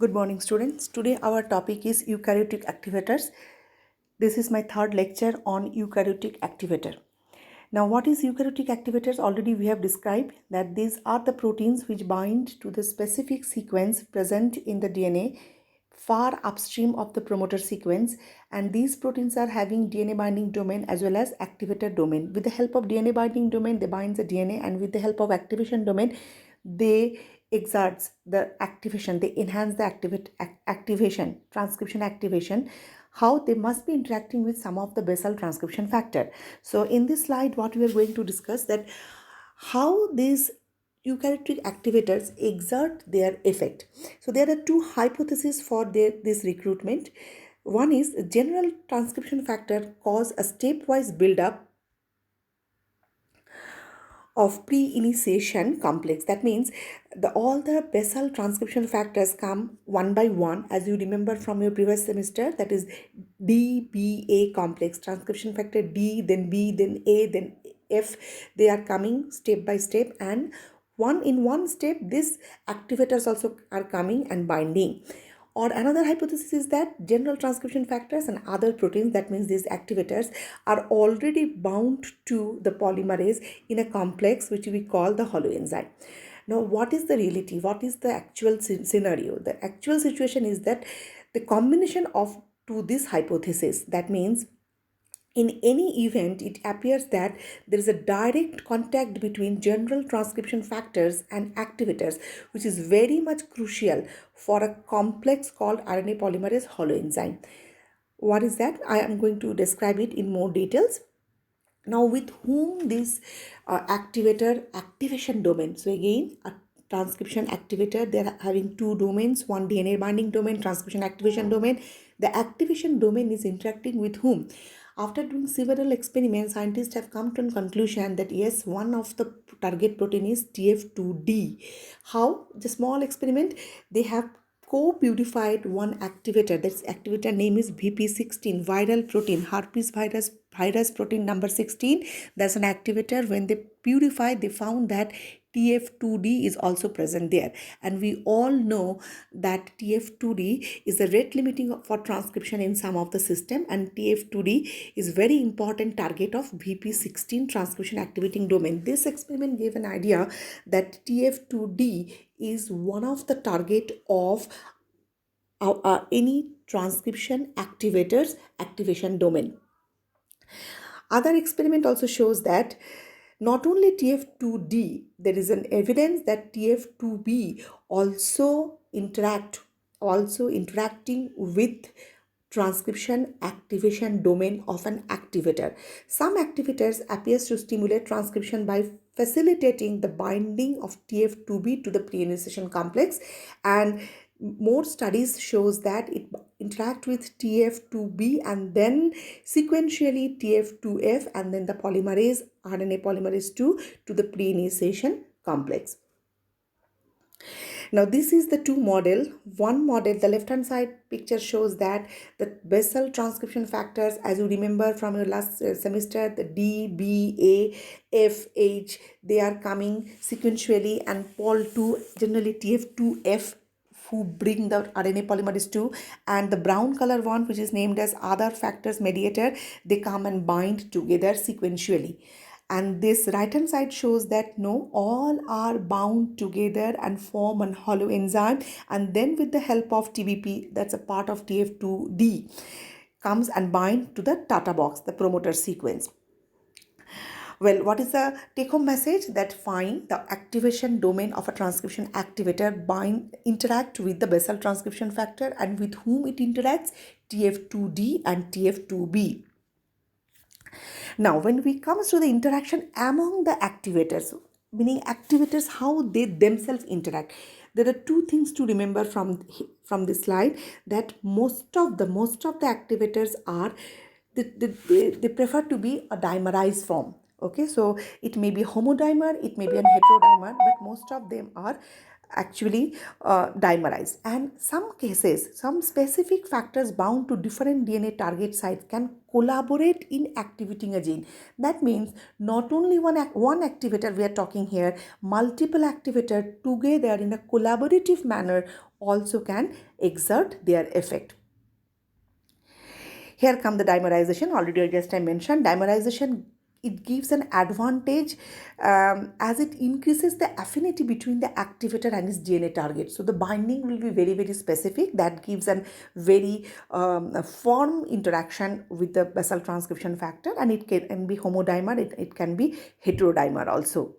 Good morning, students. Today our topic is eukaryotic activators. This is my third lecture on eukaryotic activator. Now, what is eukaryotic activators? Already we have described that these are the proteins which bind to the specific sequence present in the DNA far upstream of the promoter sequence, and these proteins are having DNA binding domain as well as activator domain. With the help of DNA binding domain, they bind the DNA, and with the help of activation domain, they exerts the activation, they enhance the activation, transcription activation. How they must be interacting with some of the basal transcription factor. So in this slide, what we are going to discuss that how these eukaryotic activators exert their effect. So there are two hypotheses for this recruitment. One is general transcription factor cause a stepwise buildup of pre-initiation complex. That means all the basal transcription factors come one by one, as you remember from your previous semester, that is DBA complex, transcription factor D, then B, then A, then F. They are coming step by step, and one step these activators also are coming and binding. Or another hypothesis is that general transcription factors and other proteins, that means these activators, are already bound to the polymerase in a complex which we call the holoenzyme. Now, what is the reality? What is the actual scenario? The actual situation is that the combination of to this hypothesis, that means in any event, it appears that there is a direct contact between general transcription factors and activators, which is very much crucial for a complex called RNA polymerase holoenzyme. What is that? I am going to describe it in more details. Now, with whom this activator activation domain? So again, a transcription activator, they are having two domains, one DNA binding domain, transcription activation domain. The activation domain is interacting with whom? After doing several experiments, scientists have come to a conclusion that yes, one of the target protein is TF2D. How? The small experiment, they have co-purified one activator. This activator name is VP16, viral protein, herpes virus protein number 16. That's an activator. When they purified, they found that TF2D is also present there, and we all know that TF2D is the rate limiting for transcription in some of the system, and TF2D is very important target of VP16 transcription activating domain. This experiment gave an idea that TF2D is one of the target of any transcription activators activation domain. Other experiment also shows that not only TF2D, there is an evidence that TF2B also interacting with transcription activation domain of an activator. Some activators appears to stimulate transcription by facilitating the binding of TF2B to the pre-initiation complex, and more studies shows that it interact with TF2B and then sequentially TF2F and then the polymerase RNA polymerase 2 to the pre-initiation complex. Now this is the two model. One model, the left hand side picture shows that the basal transcription factors, as you remember from your last semester, the D, B, A, F, H, they are coming sequentially, and POL2, generally TF2F, who bring the RNA polymerase 2, and the brown color one, which is named as other factors mediator, they come and bind together sequentially. And this right hand side shows that no, all are bound together and form an holoenzyme, and then with the help of TBP, that's a part of TF2D, comes and bind to the Tata box, the promoter sequence. Well, what is the take-home message? That find the activation domain of a transcription activator interact with the basal transcription factor, and with whom it interacts? TF2D and TF2B. Now, when we come to the interaction among the activators, meaning activators, how they themselves interact, there are two things to remember from this slide, that most of the activators are they prefer to be a dimerized form. Okay, so it may be homodimer, it may be a heterodimer, but most of them are actually dimerized. And some cases, some specific factors bound to different DNA target sites can collaborate in activating a gene. That means not only one activator we are talking here, multiple activator together in a collaborative manner also can exert their effect. Here come the dimerization. Already just I mentioned dimerization. It gives an advantage as it increases the affinity between the activator and its DNA target. So the binding will be very, very specific. That gives a very firm interaction with the basal transcription factor, and it can be homodimer, it can be heterodimer also.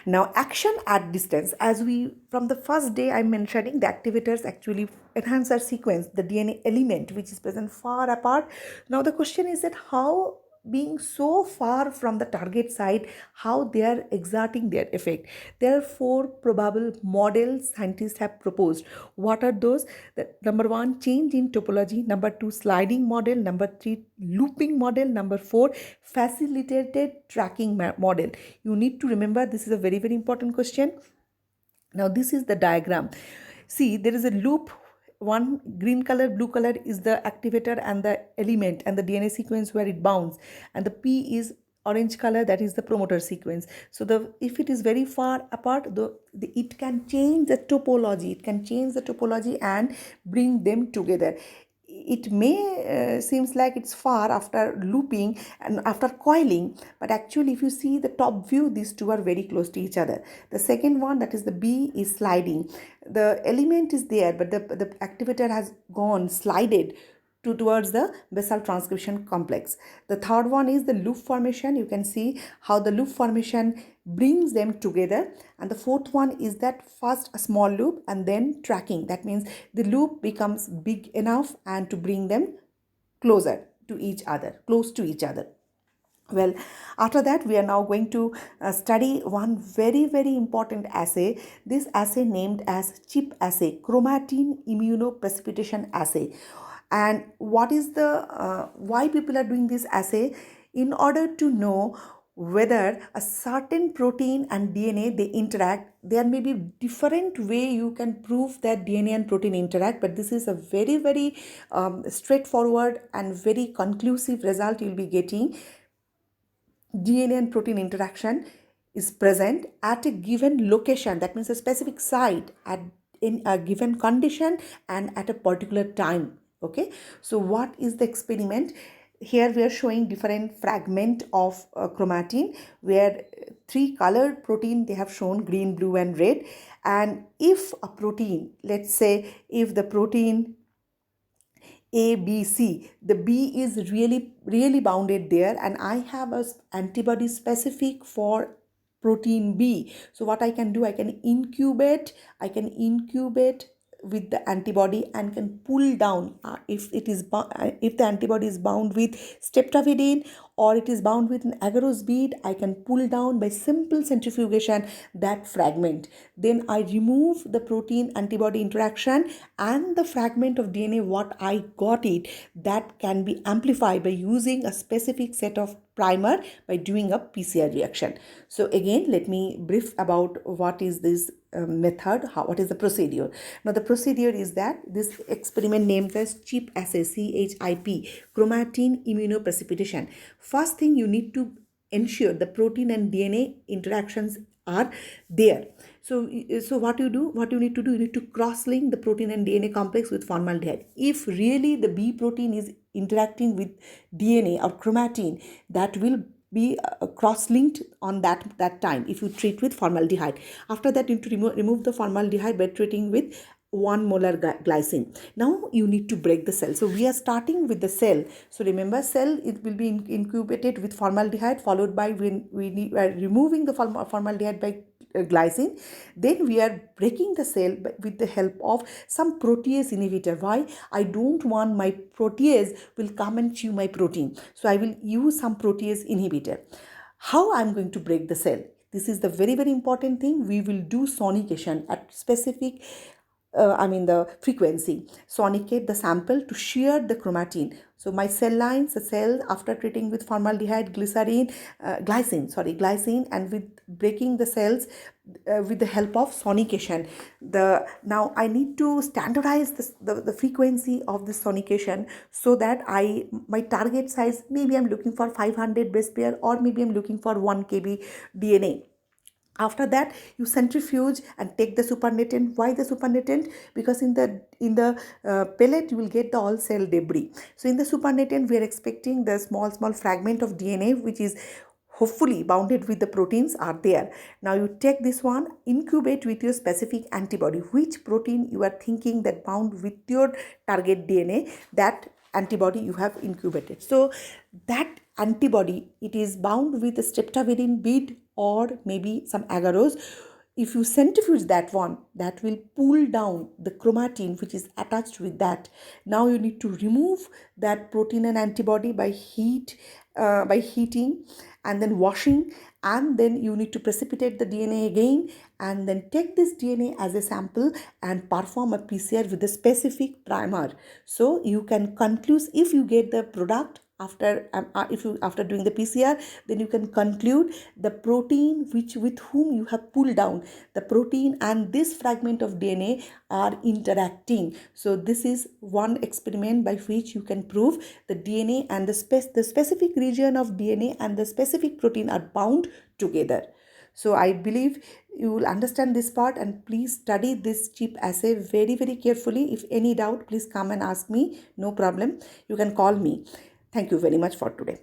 Now, action at distance, as we from the first day I'm mentioning, the activators actually enhance our sequence, the DNA element which is present far apart. Now, the question is that how, being so far from the target site, how they are exerting their effect. There are four probable models scientists have proposed. What are those? Number one, change in topology. Number two, sliding model. Number three, looping model. Number four, facilitated tracking model. You need to remember, this is a very, very important question. Now, this is the diagram. See, there is a loop. One green color, blue color is the activator and the element and the DNA sequence where it bounds, and the P is orange color, that is the promoter sequence. So if it is very far apart, it can change the topology. It can change the topology and bring them together. It may seems like it's far after looping and after coiling, but actually if you see the top view, these two are very close to each other. The second one, that is the B, is sliding. The element is there, but the activator has gone slided towards the basal transcription complex. The third one is the loop formation. You can see how the loop formation brings them together. And the fourth one is that first a small loop and then tracking. That means the loop becomes big enough and to bring them closer to each other, close to each other. Well, after that, we are now going to study one very, very important assay. This assay named as CHIP assay, chromatin immunoprecipitation assay. And what is the why people are doing this assay? In order to know whether a certain protein and DNA they interact. There may be different way you can prove that DNA and protein interact, but this is a very, very straightforward and very conclusive result you'll be getting. DNA and protein interaction is present at a given location, that means a specific site in a given condition and at a particular time. Okay, so what is the experiment? Here we are showing different fragment of chromatin, where three colored protein they have shown, green, blue and red. And if a protein, let's say if the protein A, B, C, the B is really bounded there, and I have a antibody specific for protein B. So what I can do, I can incubate with the antibody and can pull down if the antibody is bound with streptavidin or it is bound with an agarose bead. I can pull down by simple centrifugation that fragment. Then I remove the protein antibody interaction, and the fragment of DNA what I got it, that can be amplified by using a specific set of primer by doing a PCR reaction. So again, let me brief about what is this method, what is the procedure. Now the procedure is that this experiment named as CHIP assay, CHIP, chromatin immunoprecipitation. First thing, you need to ensure the protein and DNA interactions are there. So what you need to do, you need to cross-link the protein and DNA complex with formaldehyde. If really the B protein is interacting with DNA or chromatin, that will be cross-linked on that time if you treat with formaldehyde. After that, you need to remove the formaldehyde by treating with 1 molar glycine. Now you need to break the cell. So we are starting with the cell. So remember, cell, it will be incubated with formaldehyde, followed by when we are removing the formaldehyde by glycine. Then we are breaking the cell with the help of some protease inhibitor. Why? I don't want my protease will come and chew my protein. So I will use some protease inhibitor. How I'm going to break the cell? This is the very, very important thing. We will do sonication at specific the frequency, sonicate the sample to shear the chromatin. So my cell lines, the cell after treating with formaldehyde, glycine, and with breaking the cells with the help of sonication. Now I need to standardize the frequency of this sonication, so that my target size, maybe I'm looking for 500 base pair, or maybe I'm looking for 1 kb DNA. After that, you centrifuge and take the supernatant. Why the supernatant? Because in the pellet you will get the all cell debris. So in the supernatant we are expecting the small fragment of DNA which is hopefully bounded with the proteins are there. Now you take this one, incubate with your specific antibody. Which protein you are thinking that bound with your target DNA, that antibody you have incubated. So that antibody, it is bound with a streptavidin bead or maybe some agarose. If you centrifuge that one, that will pull down the chromatin which is attached with that. Now you need to remove that protein and antibody by heating and then washing, and then you need to precipitate the DNA again, and then take this DNA as a sample and perform a PCR with a specific primer. So you can conclude, if you get the product after after doing the PCR, then you can conclude the protein which with whom you have pulled down the protein and this fragment of DNA are interacting. So this is one experiment by which you can prove the DNA and the specific region of DNA and the specific protein are bound together. So I believe you will understand this part, and please study this chip assay very carefully. If any doubt, please come and ask me. No problem. You can call me. Thank you very much for today.